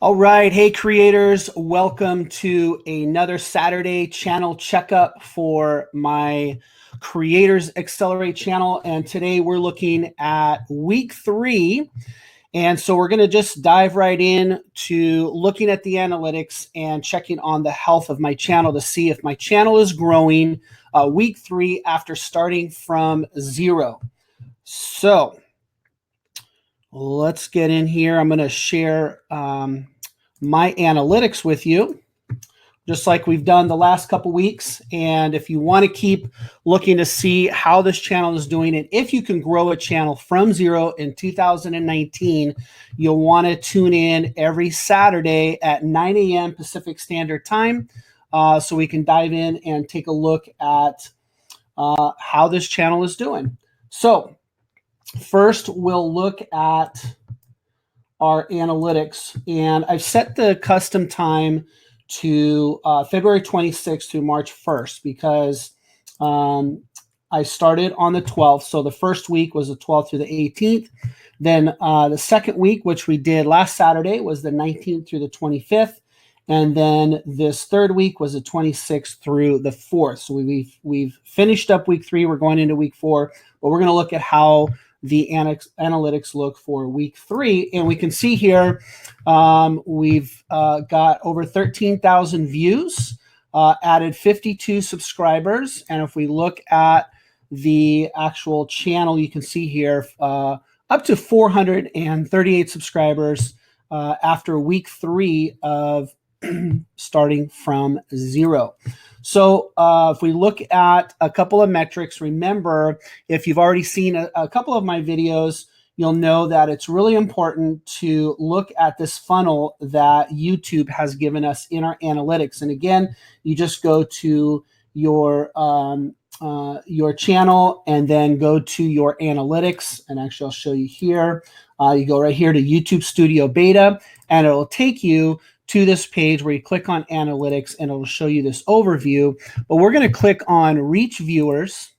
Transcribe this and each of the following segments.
All right. Hey, creators. Welcome to another Saturday channel checkup for my Creators Accelerate channel. And today we're looking at week 3. And so we're going to just dive right in to looking at the analytics and checking on the health of my channel to see if my channel is growing week 3 after starting from 0. So let's get in here. I'm going to share my analytics with you, just like we've done the last couple weeks. And if you want to keep looking to see how this channel is doing and if you can grow a channel from 0 in 2019, you'll want to tune in every Saturday at 9 a.m. Pacific Standard Time so we can dive in and take a look at how this channel is doing. So first, we'll look at our analytics, and I've set the custom time to February 26th through March 1st because I started on the 12th. So the first week was the 12th through the 18th. Then the second week, which we did last Saturday, was the 19th through the 25th. And then this third week was the 26th through the 4th. So we've finished up week 3. We're going into week 4, but we're going to look at how the analytics look for week 3. And we can see here we've got over 13,000 views, added 52 subscribers. And if we look at the actual channel, you can see here up to 438 subscribers after week 3 of starting from 0. So if we look at a couple of metrics, remember, if you've already seen a couple of my videos, you'll know that it's really important to look at this funnel that YouTube has given us in our analytics. And again, you just go to your channel and then go to your analytics. And actually, I'll show you here. You go right here to YouTube Studio Beta, and it'll take you to this page where you click on analytics and it'll show you this overview. But we're going to click on reach viewers,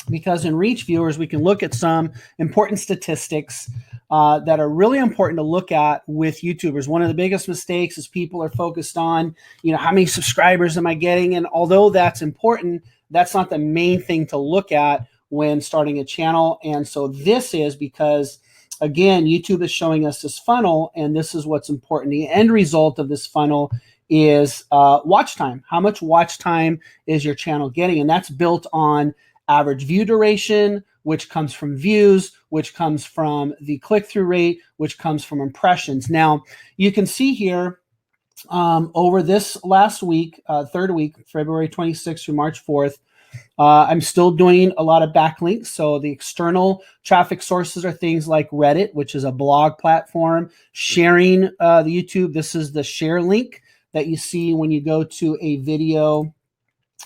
because in reach viewers, we can look at some important statistics that are really important to look at with YouTubers. One of the biggest mistakes is people are focused on, how many subscribers am I getting? And although that's important, that's not the main thing to look at when starting a channel. And so this is because, again, YouTube is showing us this funnel, and this is what's important. The end result of this funnel is watch time. How much watch time is your channel getting? And that's built on average view duration, which comes from views, which comes from the click-through rate, which comes from impressions. Now, you can see here over this last week, third week, February 26th through March 4th, I'm still doing a lot of backlinks. So the external traffic sources are things like Reddit, which is a blog platform, sharing the YouTube. This is the share link that you see when you go to a video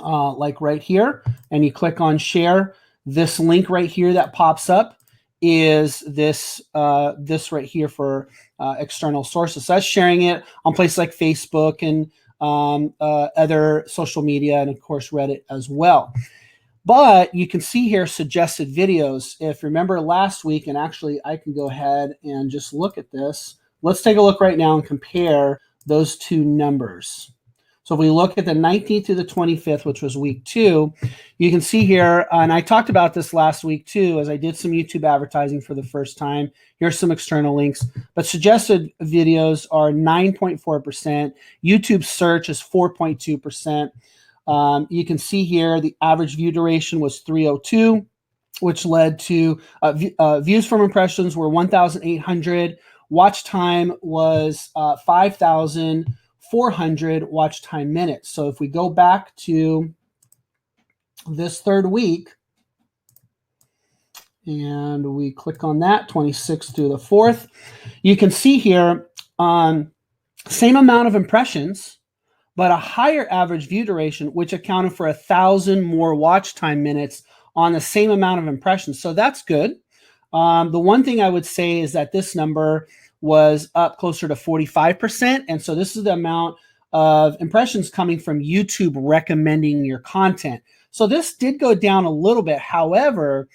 like right here, and you click on share. This link right here that pops up is this right here for external sources. So that's sharing it on places like Facebook and other social media, and of course Reddit as well. But you can see here suggested videos. If you remember last week, and actually I can go ahead and just look at this. Let's take a look right now and compare those two numbers. So if we look at the 19th to the 25th, which was week 2, you can see here, and I talked about this last week too, as I did some YouTube advertising for the first time. Here's some external links, but suggested videos are 9.4%. YouTube search is 4.2%. You can see here the average view duration was 302, which led to views from impressions were 1,800. Watch time was 5,400 watch time minutes. So if we go back to this third week and we click on that, 26th through the 4th, you can see here same amount of impressions, but a higher average view duration, which accounted for 1,000 more watch time minutes on the same amount of impressions. So that's good. The one thing I would say is that this number was up closer to 45%. And so this is the amount of impressions coming from YouTube recommending your content. So this did go down a little bit. However,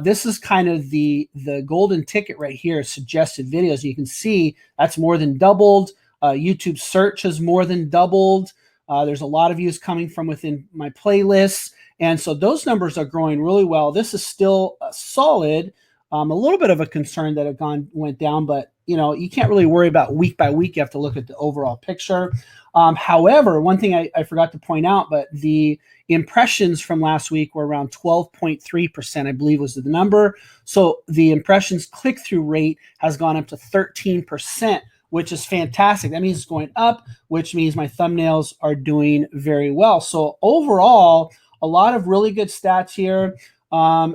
this is kind of the golden ticket right here, suggested videos. You can see that's more than doubled. YouTube search has more than doubled. There's a lot of views coming from within my playlists. And so those numbers are growing really well. This is still solid. A little bit of a concern that it went down, but you can't really worry about week by week. You have to look at the overall picture. However, one thing I forgot to point out, but the impressions from last week were around 12.3%, I believe was the number. So the impressions click-through rate has gone up to 13%, which is fantastic. That means it's going up, which means my thumbnails are doing very well. So overall, a lot of really good stats here.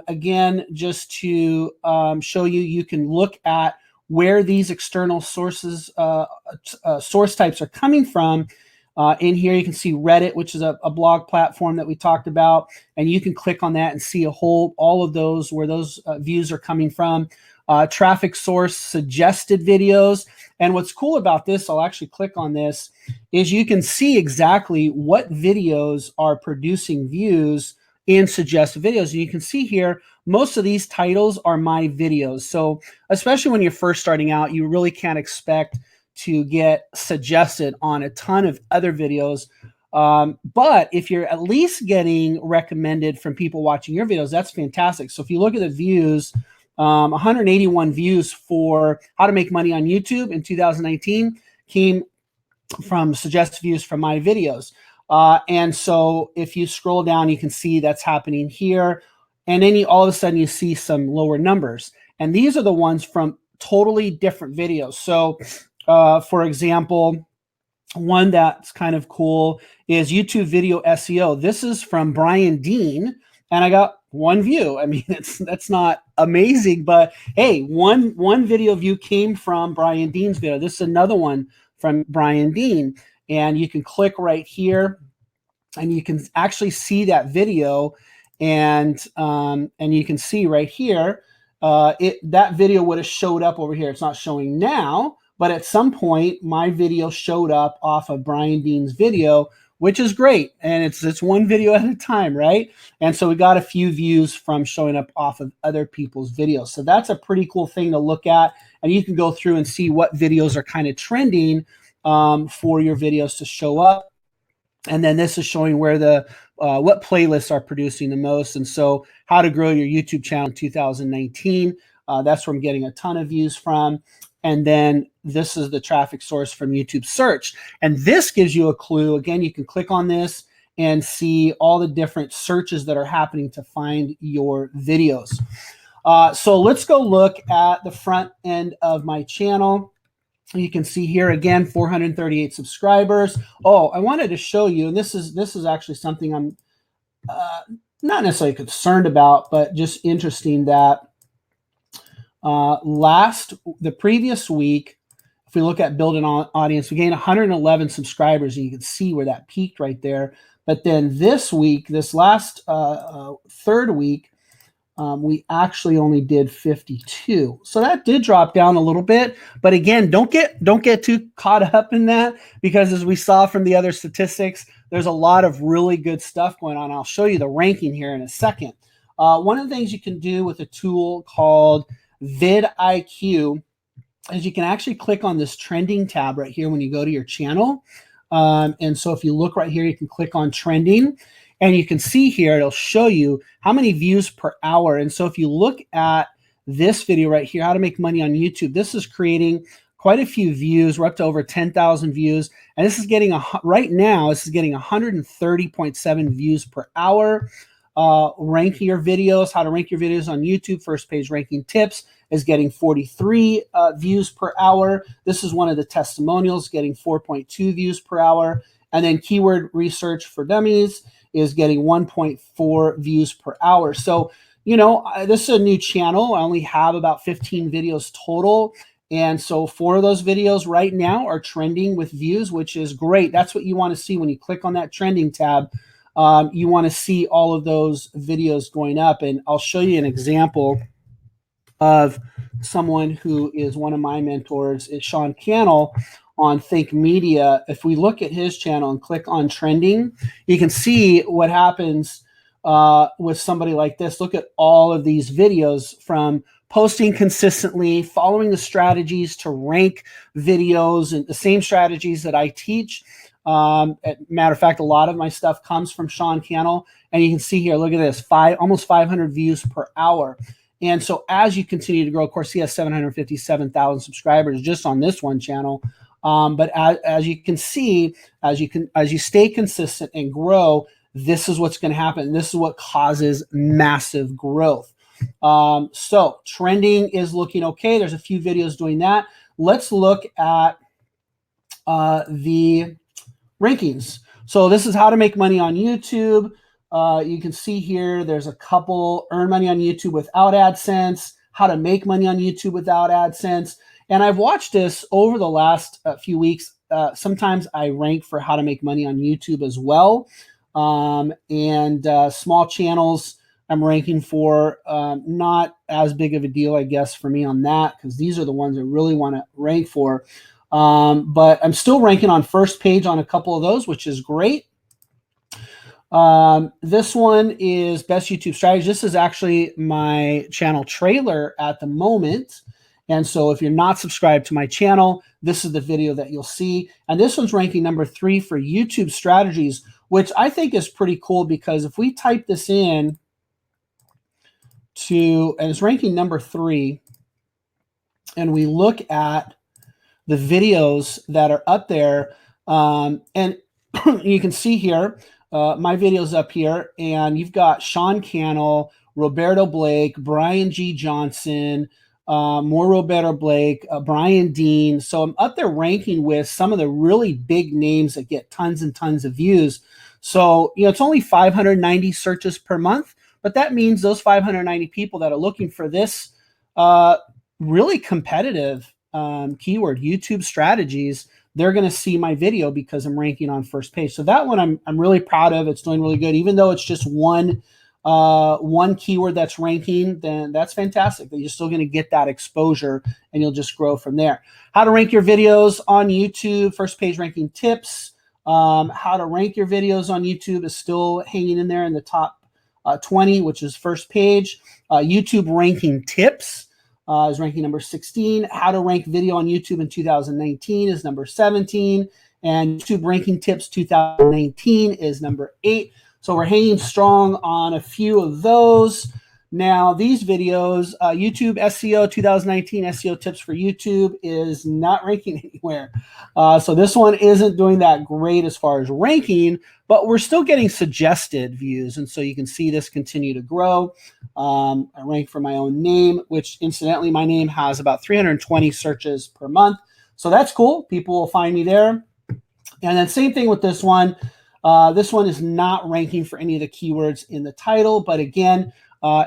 Again, just to show you, you can look at where these external sources, source types are coming from. In here, you can see Reddit, which is a blog platform that we talked about, and you can click on that and see all of those, where those views are coming from. Traffic source suggested videos. And what's cool about this, I'll actually click on this, is you can see exactly what videos are producing views in suggested videos. And you can see here, most of these titles are my videos. So especially when you're first starting out, you really can't expect to get suggested on a ton of other videos. But if you're at least getting recommended from people watching your videos, that's fantastic. So if you look at the views, 181 views for how to make money on YouTube in 2019 came from suggested views from my videos. And so if you scroll down, you can see that's happening here. And then all of a sudden you see some lower numbers. And these are the ones from totally different videos. So for example, one that's kind of cool is YouTube video SEO. This is from Brian Dean, and I got one view. I mean, that's not amazing, but hey, one video view came from Brian Dean's video. This is another one from Brian Dean, and you can click right here, and you can actually see that video, and you can see right here, that video would have showed up over here. It's not showing now, but at some point, my video showed up off of Brian Dean's video, which is great. And it's one video at a time, right? And so we got a few views from showing up off of other people's videos. So that's a pretty cool thing to look at. And you can go through and see what videos are kind of trending for your videos to show up. And then this is showing where what playlists are producing the most. And so how to grow your YouTube channel in 2019. That's where I'm getting a ton of views from. And then this is the traffic source from YouTube search. And this gives you a clue. Again, you can click on this and see all the different searches that are happening to find your videos. So let's go look at the front end of my channel. You can see here again, 438 subscribers. Oh, I wanted to show you, and this is actually something I'm not necessarily concerned about, but just interesting that the previous week, if we look at build an audience, we gained 111 subscribers, and you can see where that peaked right there. But then this week, this last third week, we actually only did 52. So that did drop down a little bit. But again, don't get too caught up in that, because as we saw from the other statistics, there's a lot of really good stuff going on. I'll show you the ranking here in a second. One of the things you can do with a tool called vidIQ is you can actually click on this trending tab right here when you go to your channel. And so if you look right here, you can click on trending, and you can see here, it'll show you how many views per hour. And so if you look at this video right here, how to make money on YouTube, this is creating quite a few views. We're up to over 10,000 views. And this is getting, right now, this is getting 130.7 views per hour. Rank your videos, how to rank your videos on YouTube, first page ranking tips is getting 43 views per hour. This is one of the testimonials, getting 4.2 views per hour. And then keyword research for dummies is getting 1.4 views per hour. So, this is a new channel. I only have about 15 videos total. And so 4 of those videos right now are trending with views, which is great. That's what you want to see when you click on that trending tab. You want to see all of those videos going up. And I'll show you an example of someone who is one of my mentors. It's Sean Cannell on Think Media. If we look at his channel and click on trending, you can see what happens with somebody like this. Look at all of these videos from posting consistently, following the strategies to rank videos and the same strategies that I teach. Matter of fact, a lot of my stuff comes from Sean Cannell, and you can see here, look at this, almost 500 views per hour. And so as you continue to grow, of course, he has 757,000 subscribers just on this one channel. But as you can see, as you stay consistent and grow, this is what's going to happen. This is what causes massive growth. So trending is looking okay. There's a few videos doing that. Let's look at the rankings. So this is how to make money on YouTube. You can see here, there's a couple: earn money on YouTube without AdSense, how to make money on YouTube without AdSense. And I've watched this over the last few weeks. Sometimes I rank for how to make money on YouTube as well. Small channels I'm ranking for, not as big of a deal, I guess, for me on that, because these are the ones I really want to rank for. But I'm still ranking on first page on a couple of those, which is great. This one is Best YouTube Strategy. This is actually my channel trailer at the moment. And so if you're not subscribed to my channel, this is the video that you'll see. And this one's ranking number 3 for YouTube strategies, which I think is pretty cool, because if we type this in and it's ranking number 3, and we look at the videos that are up there, and you can see here, my video's up here, and you've got Sean Cannell, Roberto Blake, Brian G. Johnson, more Roberto Blake, Brian Dean. So I'm up there ranking with some of the really big names that get tons and tons of views. So, it's only 590 searches per month, but that means those 590 people that are looking for this really competitive keyword, YouTube strategies, they're going to see my video because I'm ranking on first page. So that one I'm really proud of. It's doing really good. Even though it's just one keyword that's ranking, then that's fantastic. You're still going to get that exposure, and you'll just grow from there. How to rank your videos on YouTube, first page ranking tips. How to rank your videos on YouTube is still hanging in there in the top 20, which is first page. YouTube ranking tips is ranking number 16. How to rank video on YouTube in 2019 is number 17. And YouTube ranking tips 2019 is number 8. So we're hanging strong on a few of those. Now, these videos, YouTube SEO 2019 SEO tips for YouTube is not ranking anywhere. So this one isn't doing that great as far as ranking, but we're still getting suggested views. And so you can see this continue to grow. I rank for my own name, which incidentally, my name has about 320 searches per month. So that's cool. People will find me there. And then same thing with this one. This one is not ranking for any of the keywords in the title, but again,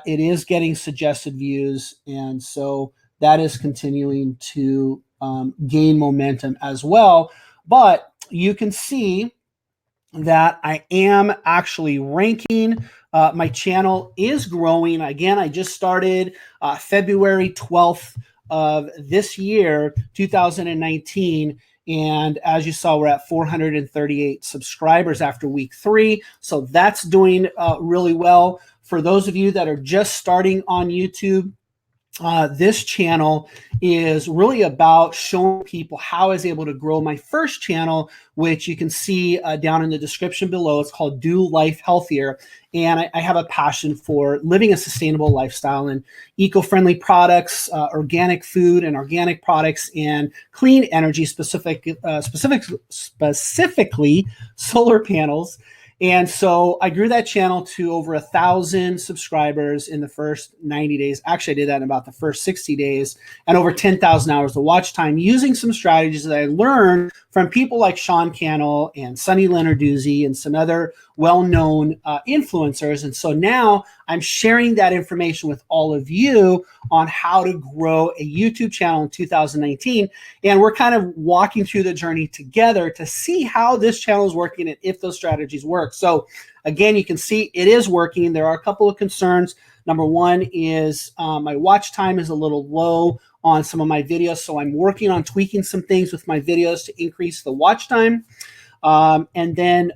it is getting suggested views, and so that is continuing to gain momentum as well. But you can see that I am actually ranking. My channel is growing. Again, I just started February 12th of this year, 2019. And as you saw, we're at 438 subscribers after week 3. So that's doing really well. For those of you that are just starting on YouTube, this channel is really about showing people how I was able to grow my first channel, which you can see down in the description below. It's called Do Life Healthier. And I have a passion for living a sustainable lifestyle and eco-friendly products, organic food and organic products, and clean energy, specifically solar panels. And so I grew that channel to over 1,000 subscribers in the first 90 days. Actually, I did that in about the first 60 days, and over 10,000 hours of watch time using some strategies that I learned from people like Sean Cannell and Sonny Lenarduzzi and some other well-known influencers. And so now I'm sharing that information with all of you on how to grow a YouTube channel in 2019. And we're kind of walking through the journey together to see how this channel is working and if those strategies work. So again, you can see it is working. There are a couple of concerns. Number one is my watch time is a little low on some of my videos. So I'm working on tweaking some things with my videos to increase the watch time. And then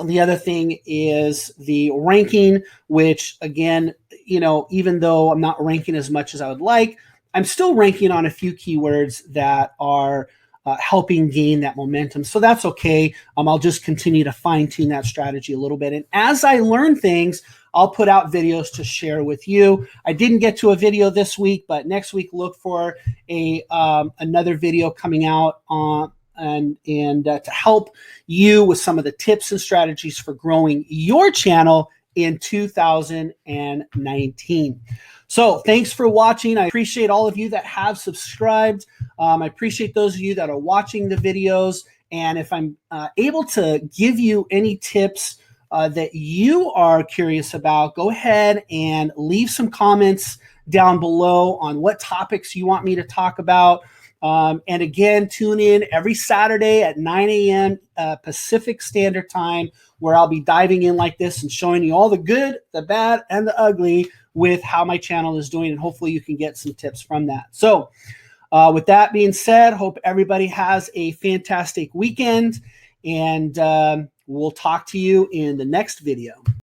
The other thing is the ranking, which again, even though I'm not ranking as much as I would like, I'm still ranking on a few keywords that are helping gain that momentum. So that's okay. I'll just continue to fine tune that strategy a little bit. And as I learn things, I'll put out videos to share with you. I didn't get to a video this week, but next week look for another video coming out on and to help you with some of the tips and strategies for growing your channel in 2019. So thanks for watching. I appreciate all of you that have subscribed. I appreciate those of you that are watching the videos. And if I'm able to give you any tips that you are curious about, go ahead and leave some comments down below on what topics you want me to talk about. And again, tune in every Saturday at 9 a.m. Pacific Standard Time, where I'll be diving in like this and showing you all the good, the bad, and the ugly with how my channel is doing. And hopefully you can get some tips from that. So with that being said, hope everybody has a fantastic weekend, and we'll talk to you in the next video.